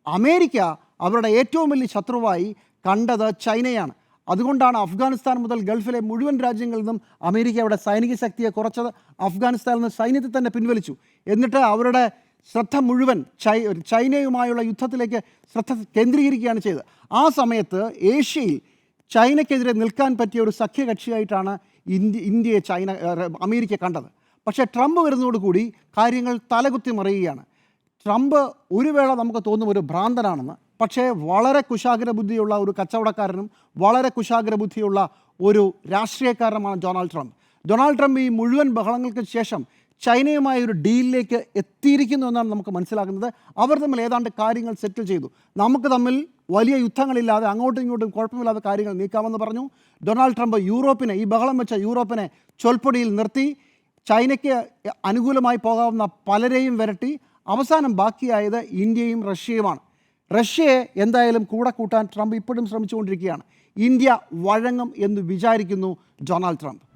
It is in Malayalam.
അമേരിക്ക അവരുടെ ഏറ്റവും വലിയ ശത്രുവായി കണ്ടത് ചൈനയാണ്. അതുകൊണ്ടാണ് അഫ്ഗാനിസ്ഥാൻ മുതൽ ഗൾഫിലെ മുഴുവൻ രാജ്യങ്ങളിൽ നിന്നും അമേരിക്ക അവിടെ സൈനിക ശക്തിയെ കുറച്ചത്. അഫ്ഗാനിസ്ഥാനിൽ നിന്ന് സൈന്യത്തെ തന്നെ പിൻവലിച്ചു. എന്നിട്ട് അവരുടെ ശ്രദ്ധ മുഴുവൻ ചൈനയുമായുള്ള യുദ്ധത്തിലേക്ക് ശ്രദ്ധ കേന്ദ്രീകരിക്കുകയാണ് ചെയ്തത്. ആ സമയത്ത് ഏഷ്യയിൽ ചൈനയ്ക്കെതിരെ നിൽക്കാൻ പറ്റിയ ഒരു സഖ്യകക്ഷിയായിട്ടാണ് ഇന്ത്യയെ അമേരിക്ക കണ്ടത്. പക്ഷേ ട്രംപ് വരുന്നതോടുകൂടി കാര്യങ്ങൾ തലകുത്തി മറിയുകയാണ്. ട്രംപ് ഒരു വേള നമുക്ക് തോന്നും ഒരു ഭ്രാന്തനാണെന്ന്. പക്ഷേ വളരെ കുശാഗ്ര ബുദ്ധിയുള്ള ഒരു കച്ചവടക്കാരനും വളരെ കുശാഗ്ര ബുദ്ധിയുള്ള ഒരു രാഷ്ട്രീയക്കാരനുമാണ് ഡൊണാൾഡ് ട്രംപ് ഈ മുഴുവൻ ബഹളങ്ങൾക്ക് ശേഷം ചൈനയുമായ ഒരു ഡീലിലേക്ക് എത്തിയിരിക്കുന്നു എന്നാണ് നമുക്ക് മനസ്സിലാക്കുന്നത്. അവർ തമ്മിൽ ഏതാണ്ട് കാര്യങ്ങൾ സെറ്റിൽ ചെയ്തു. നമുക്ക് തമ്മിൽ വലിയ യുദ്ധങ്ങളില്ലാതെ അങ്ങോട്ടും ഇങ്ങോട്ടും കുഴപ്പമില്ലാതെ കാര്യങ്ങൾ നീക്കാമെന്ന് പറഞ്ഞു. ഡൊണാൾഡ് ട്രംപ് ഈ ബഹളം വെച്ച യൂറോപ്പിനെ ചൊൽപ്പൊടിയിൽ നിർത്തി. ചൈനയ്ക്ക് അനുകൂലമായി പോകാവുന്ന പലരെയും വിരട്ടി. അവസാനം ബാക്കിയായത് ഇന്ത്യയും റഷ്യയുമാണ്. റഷ്യയെ എന്തായാലും കൂടെ കൂട്ടാൻ ട്രംപ് ഇപ്പോഴും ശ്രമിച്ചുകൊണ്ടിരിക്കുകയാണ്. ഇന്ത്യ വഴങ്ങും എന്ന് വിചാരിക്കുന്നു ഡൊണാൾഡ് ട്രംപ്.